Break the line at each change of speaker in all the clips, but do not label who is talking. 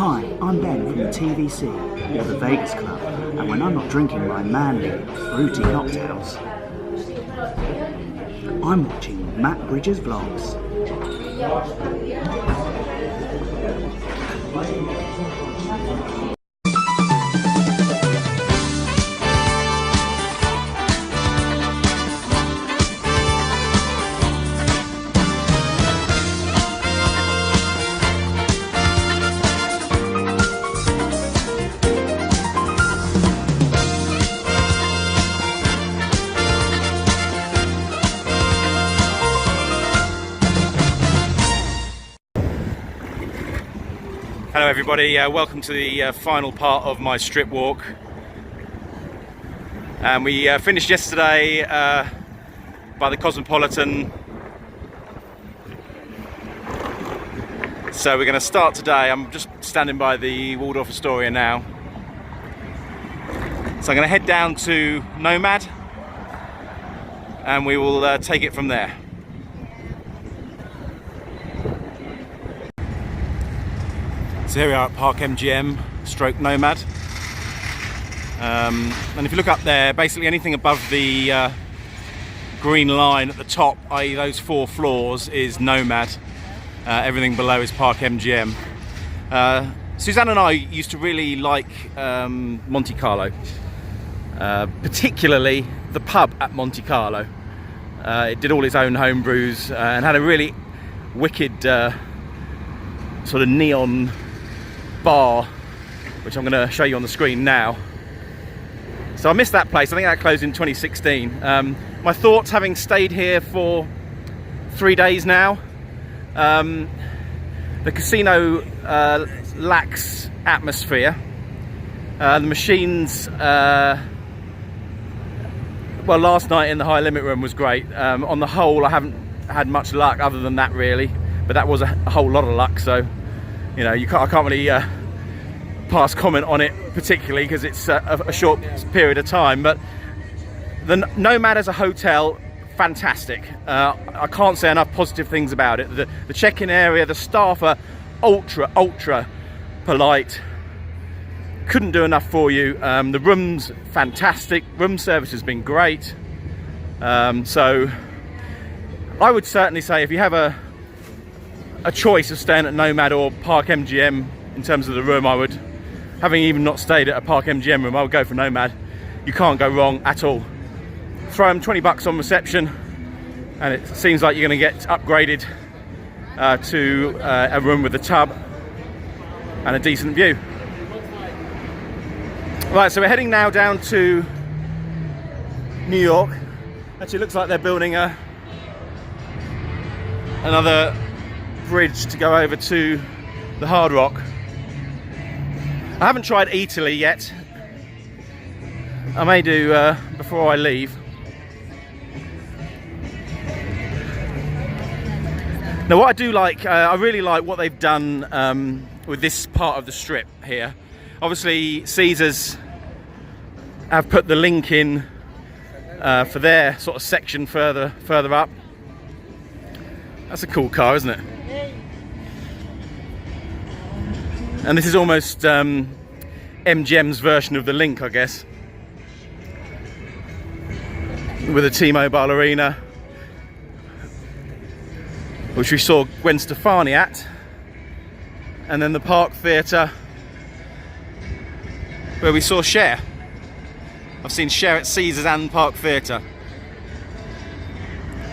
Hi, I'm Ben from the TVC, or the Vegas Club, and when I'm not drinking my manly, fruity cocktails, I'm watching Matt Bridges vlogs.
Hello everybody, welcome to the final part of my strip walk. And we finished yesterday by the Cosmopolitan. So we're going to start today. I'm just standing by the Waldorf Astoria now. So I'm going to head down to Nomad and we will take it from there. So here we are at Park MGM stroke Nomad, and if you look up there, basically anything above the green line at the top, i.e. those 4 floors, is Nomad. Everything below is Park MGM. Suzanne and I used to really like Monte Carlo, particularly the pub at Monte Carlo. It did all its own home brews and had a really wicked sort of neon bar, which I'm going to show you on the screen now. So I missed that place. I think that closed in 2016. My thoughts, having stayed here for 3 days now, the casino lacks atmosphere. The machines, well, last night in the high limit room was great. On the whole, I haven't had much luck other than that, really, but that was a whole lot of luck. So you know, I can't really pass comment on it particularly because it's a short period of time. But the Nomad as a hotel, fantastic. I can't say enough positive things about it. The check-in area, the staff are ultra polite. Couldn't do enough for you. The room's fantastic. Room service has been great. So I would certainly say if you have a choice of staying at Nomad or Park MGM in terms of the room, I would, having even not stayed at a Park MGM room, I would go for Nomad. You can't go wrong at all. Throw them 20 bucks on reception and it seems like you're going to get upgraded to a room with a tub and a decent view. Right, so we're heading now down to New York. Actually, it looks like they're building another bridge to go over to the Hard Rock. I haven't tried Italy yet. I may do before I leave. Now what I do like, I really like what they've done with this part of the strip here. Obviously Caesars have put the link in for their sort of section further up. That's a cool car, isn't it? And this is almost MGM's version of the Link, I guess, with a T-Mobile Arena, which we saw Gwen Stefani at, and then the Park Theatre, where we saw Cher. I've seen Cher at Caesars and Park Theatre.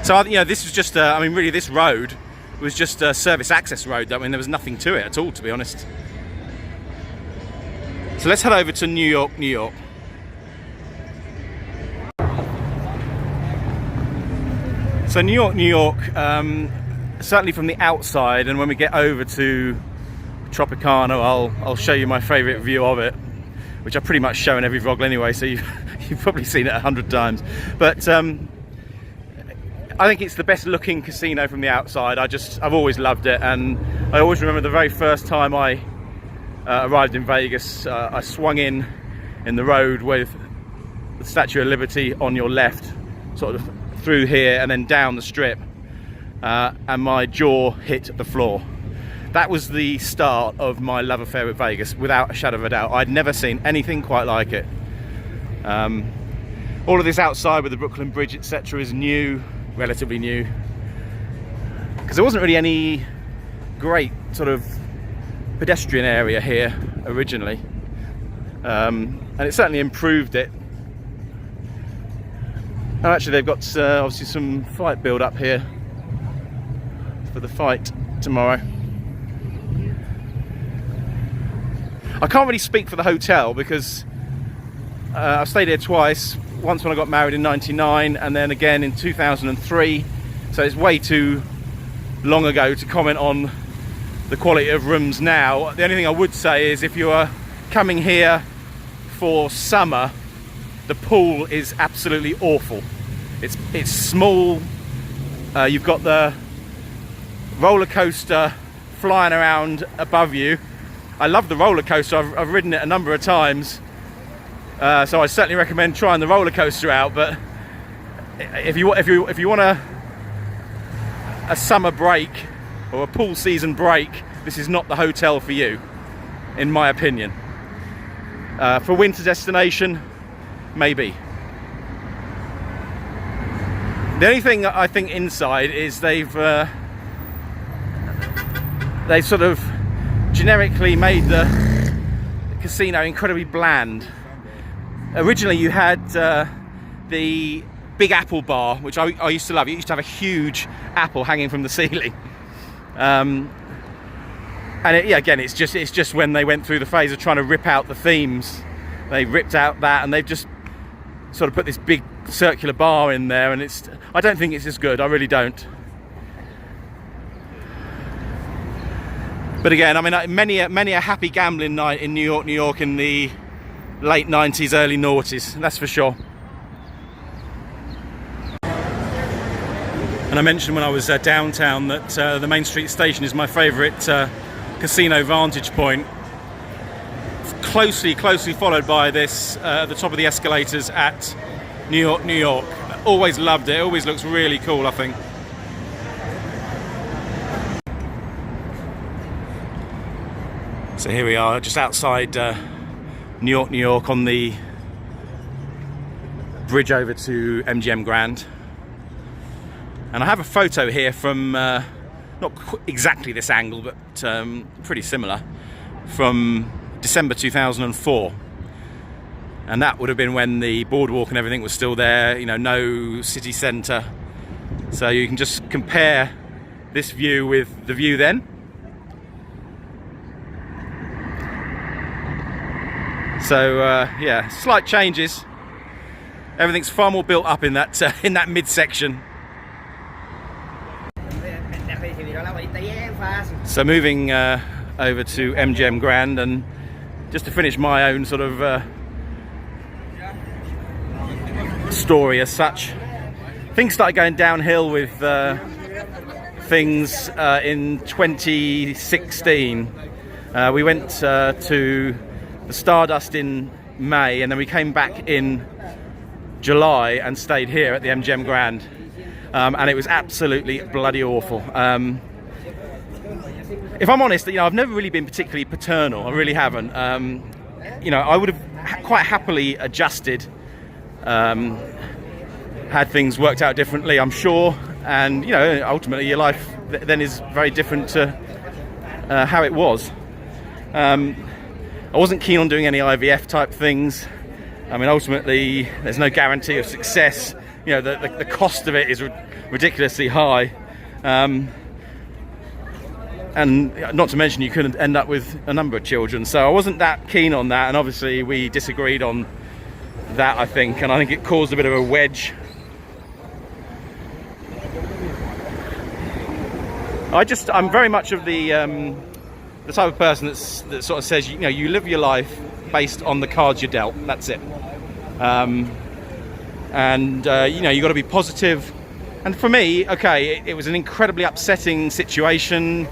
So you know, this was just I mean, really, this road was just a service access road. I mean, there was nothing to it at all, to be honest. So let's head over to New York, New York. So New York, New York, certainly from the outside, and when we get over to Tropicana, I'll show you my favourite view of it, which I pretty much show in every vlog anyway, so you've probably seen it 100 times. But I think it's the best looking casino from the outside. I've always loved it, and I always remember the very first time I arrived in Vegas. I swung in the road with the Statue of Liberty on your left, sort of through here and then down the strip, and my jaw hit the floor. that was the start of my love affair with Vegas, without a shadow of a doubt. I'd never seen anything quite like it. All of this outside with the Brooklyn Bridge, etc., is new, relatively new, because there wasn't really any great sort of pedestrian area here originally, and it certainly improved it. And actually they've got obviously some flight build up here for the fight tomorrow. I can't really speak for the hotel because I've stayed here twice, once when I got married in '99 and then again in 2003, so it's way too long ago to comment on the quality of rooms now. The only thing I would say is if you are coming here for summer, the pool is absolutely awful. It's small, you've got the roller coaster flying around above you. I love the roller coaster, I've ridden it a number of times, so I certainly recommend trying the roller coaster out. But if you want a summer break or a pool season break, this is not the hotel for you, in my opinion. For winter destination, maybe. The only thing I think inside is they've sort of generically made the casino incredibly bland. Originally you had the Big Apple bar, which I used to love. It used to have a huge apple hanging from the ceiling. And again, it's just when they went through the phase of trying to rip out the themes, they ripped out that, and they've just sort of put this big circular bar in there, and I don't think it's as good. I really don't. But again, I mean, many a happy gambling night in New York in the late 90s, early noughties, that's for sure. And I mentioned when I was downtown that the Main Street station is my favourite casino vantage point. Closely followed by this, the top of the escalators at New York. Always loved it. It always looks really cool, I think. So here we are, just outside New York on the bridge over to MGM Grand. And I have a photo here from, not exactly this angle, but pretty similar, from December 2004. And that would have been when the boardwalk and everything was still there, you know, no city centre. So you can just compare this view with the view then. So yeah, slight changes. Everything's far more built up in that midsection. So moving over to MGM Grand, and just to finish my own sort of story as such, things started going downhill with things in 2016. We went to the Stardust in May, and then we came back in July and stayed here at the MGM Grand, and it was absolutely bloody awful. If I'm honest, you know, I've never really been particularly paternal. I really haven't. You know, I would have quite happily adjusted had things worked out differently, I'm sure. And you know, ultimately your life then is very different to how it was. I wasn't keen on doing any IVF type things. I mean, ultimately there's no guarantee of success. You know, the cost of it is ridiculously high. And not to mention you couldn't end up with a number of children, so I wasn't that keen on that, and obviously we disagreed on that, I think, and I think it caused a bit of a wedge. I'm very much of the type of person that sort of says, you know, you live your life based on the cards you're dealt. That's it. You know, you got to be positive. And for me, okay, it was an incredibly upsetting situation.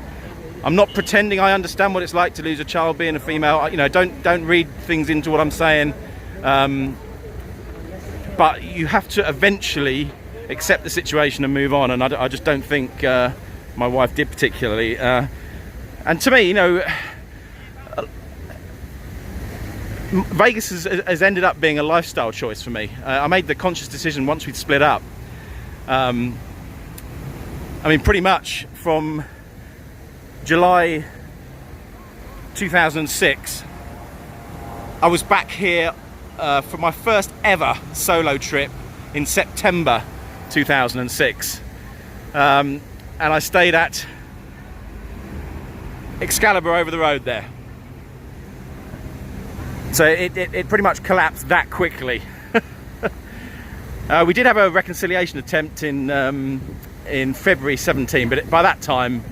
I'm not pretending I understand what it's like to lose a child being a female. You know, don't read things into what I'm saying. But you have to eventually accept the situation and move on. And I just don't think my wife did particularly. And to me, you know, Vegas has ended up being a lifestyle choice for me. I made the conscious decision once we'd split up. I mean, pretty much from July 2006, I was back here for my first ever solo trip in September 2006. And I stayed at Excalibur over the road there. So it pretty much collapsed that quickly. We did have a reconciliation attempt in February 17, but by that time,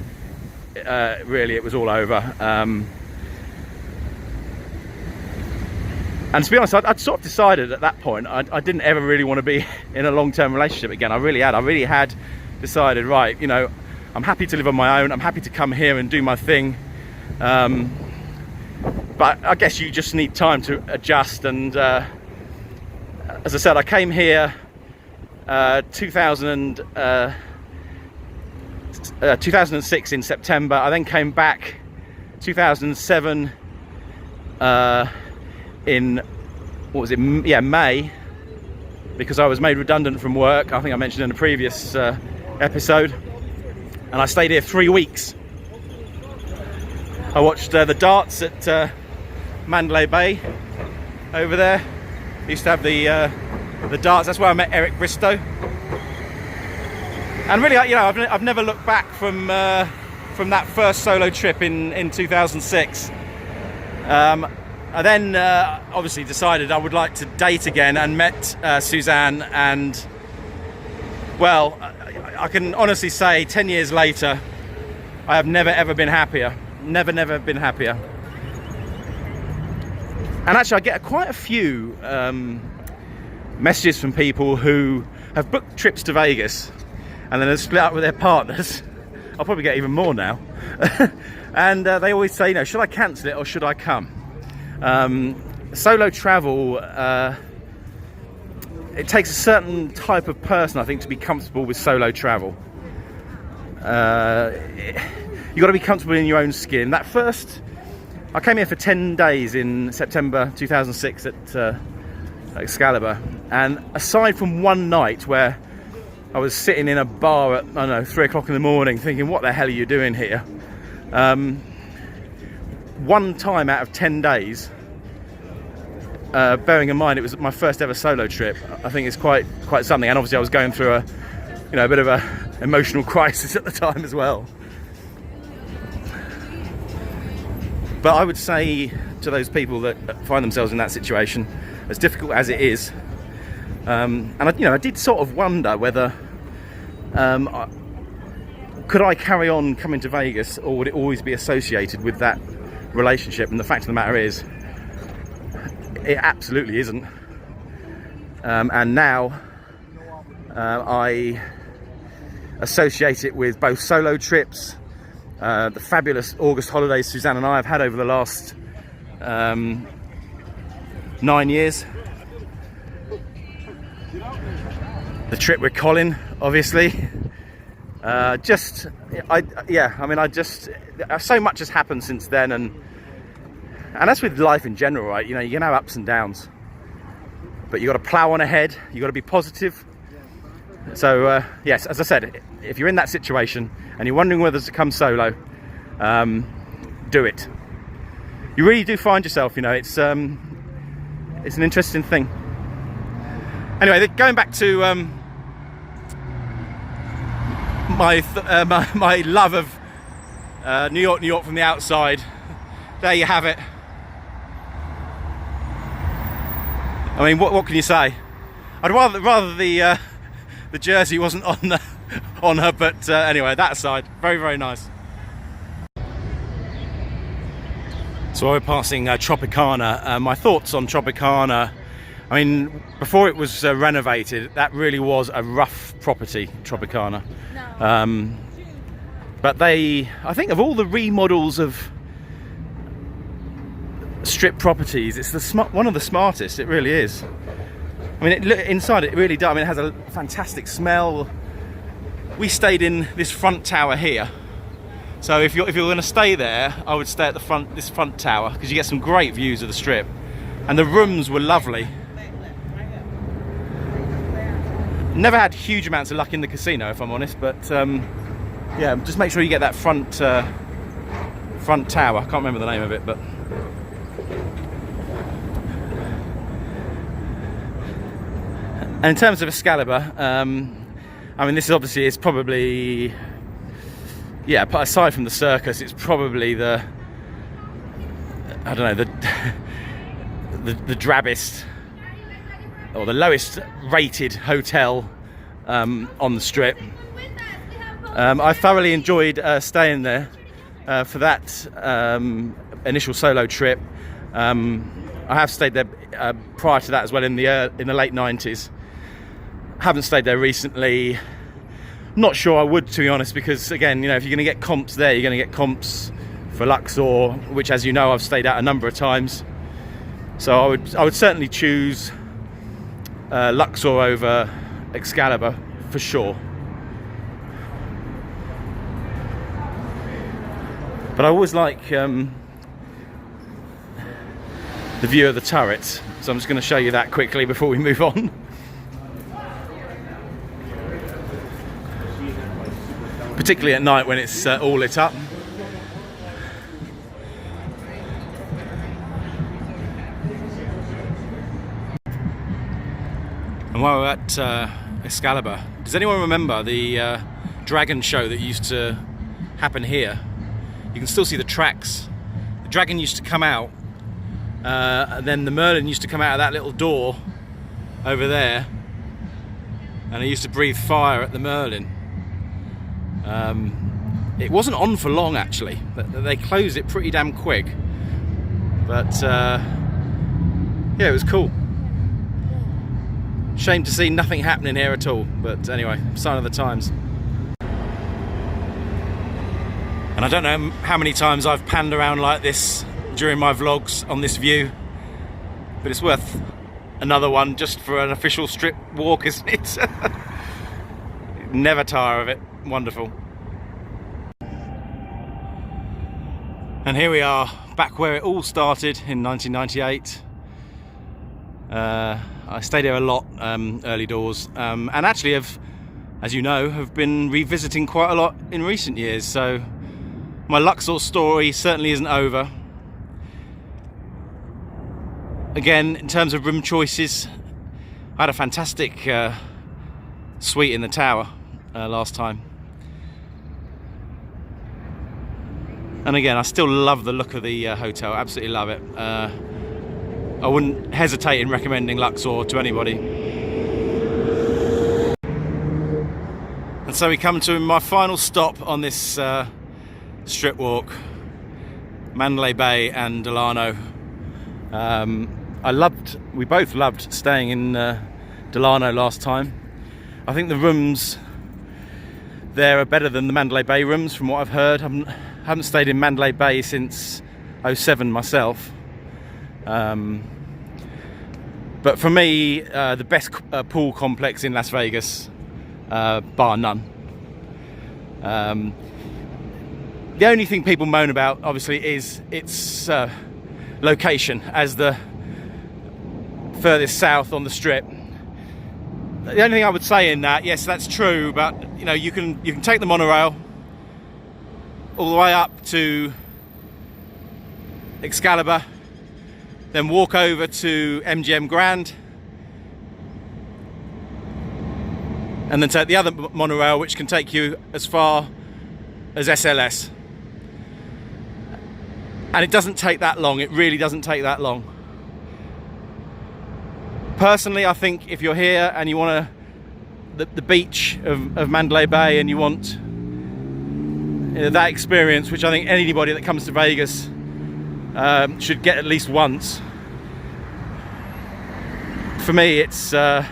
really, it was all over. And to be honest, I'd sort of decided at that point I didn't ever really want to be in a long-term relationship again. I really had decided, right, you know, I'm happy to live on my own. I'm happy to come here and do my thing. But I guess you just need time to adjust. And as I said, I came here 2006 in September. I then came back 2007 in, what was it? Yeah, May, because I was made redundant from work. I think I mentioned in a previous episode. And I stayed here 3 weeks. I watched the darts at Mandalay Bay over there. I used to have the darts. That's where I met Eric Bristow. And really, you know, I've never looked back from that first solo trip in 2006. I then obviously decided I would like to date again and met Suzanne, and well, I can honestly say 10 years later I have never ever been happier. Never been happier. And actually I get quite a few messages from people who have booked trips to Vegas and then have split up with their partners. I'll probably get even more now. And they always say, you know, should I cancel it or should I come? Solo travel, it takes a certain type of person, I think, to be comfortable with solo travel. You've got to be comfortable in your own skin. That first, I came here for 10 days in September 2006 at Excalibur, and aside from one night where I was sitting in a bar at, I don't know, 3 o'clock in the morning thinking, what the hell are you doing here? One time out of 10 days, bearing in mind it was my first ever solo trip, I think it's quite something. And obviously I was going through a bit of a emotional crisis at the time as well. But I would say to those people that find themselves in that situation, as difficult as it is, and I did sort of wonder whether could I carry on coming to Vegas, or would it always be associated with that relationship? And the fact of the matter is, it absolutely isn't. And now I associate it with both solo trips, the fabulous August holidays Suzanne and I have had over the last 9 years. The trip with Colin, obviously. So much has happened since then, and that's with life in general, right? You know, you're gonna have ups and downs, but you got to plow on ahead. You got to be positive. So yes, as I said, if you're in that situation and you're wondering whether to come solo, do it. You really do find yourself, you know, it's an interesting thing. Anyway, going back to my love of New York from the outside. There you have it. I mean, what can you say? I'd rather the jersey wasn't on her, but anyway, that aside, very, very nice. So we're passing Tropicana. My thoughts on Tropicana. I mean, before it was renovated, that really was a rough property, Tropicana. No. But I think of all the remodels of strip properties, it's one of the smartest. It really is. I mean, inside it really does. I mean, it has a fantastic smell. We stayed in this front tower here, So if you're going to stay there, I would stay at this front tower, because you get some great views of the Strip, and the rooms were lovely. Never had huge amounts of luck in the casino, if I'm honest, but yeah, just make sure you get that front tower. I can't remember the name of it, but and in terms of Excalibur, I mean, this is probably, yeah, aside from the circus, it's probably the, I don't know, the drabbest or the lowest rated hotel on the Strip. I thoroughly enjoyed staying there for that initial solo trip. I have stayed there prior to that as well in the late 90s. Haven't stayed there recently. Not sure I would, to be honest, because again, you know, if you're going to get comps there, you're going to get comps for Luxor, which, as you know, I've stayed at a number of times. So I would certainly choose Luxor over Excalibur for sure. But I always like the view of the turrets, so I'm just going to show you that quickly before we move on. Particularly at night when it's all lit up. And while we're at Excalibur, does anyone remember the dragon show that used to happen here? You can still see the tracks. The dragon used to come out, and then the Merlin used to come out of that little door over there, and it used to breathe fire at the Merlin. It wasn't on for long, actually. They closed it pretty damn quick, but yeah, it was cool. Shame to see nothing happening here at all, but anyway, sign of the times. And I don't know how many times I've panned around like this during my vlogs on this view, but it's worth another one just for an official Strip walk, isn't it? Never tire of it. Wonderful. And here we are, back where it all started in 1998. I stayed here a lot early doors, and actually have, as you know, have been revisiting quite a lot in recent years, so my Luxor story certainly isn't over. Again, in terms of room choices, I had a fantastic suite in the tower last time. And again, I still love the look of the hotel, absolutely love it. I wouldn't hesitate in recommending Luxor to anybody. And so we come to my final stop on this Strip walk, Mandalay Bay and Delano. We both loved staying in Delano last time. I think the rooms there are better than the Mandalay Bay rooms from what I've heard. I haven't stayed in Mandalay Bay since 2007 myself. But for me, the best pool complex in Las Vegas, bar none. The only thing people moan about, obviously, is its location as the furthest south on the Strip. The only thing I would say in that, yes, that's true, but you know, you can take the monorail all the way up to Excalibur, then walk over to MGM Grand, and then take the other monorail, which can take you as far as SLS. And it doesn't take that long, it really doesn't take that long. Personally, I think if you're here and you want the beach of Mandalay Bay and you want that experience, which I think anybody that comes to Vegas should get at least once. For me, I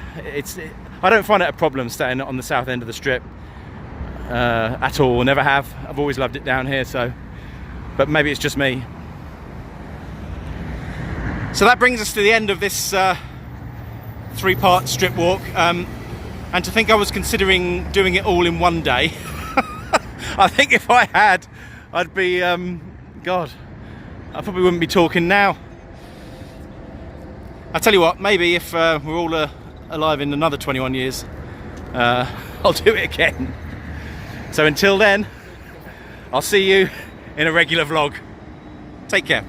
don't find it a problem staying on the south end of the Strip at all. Never have. I've always loved it down here. So, but maybe it's just me. So that brings us to the end of this three-part Strip walk. And to think I was considering doing it all in one day. I think if I had, I'd be, God, I probably wouldn't be talking now. I tell you what, maybe if we're all alive in another 21 years, I'll do it again. So until then, I'll see you in a regular vlog. Take care.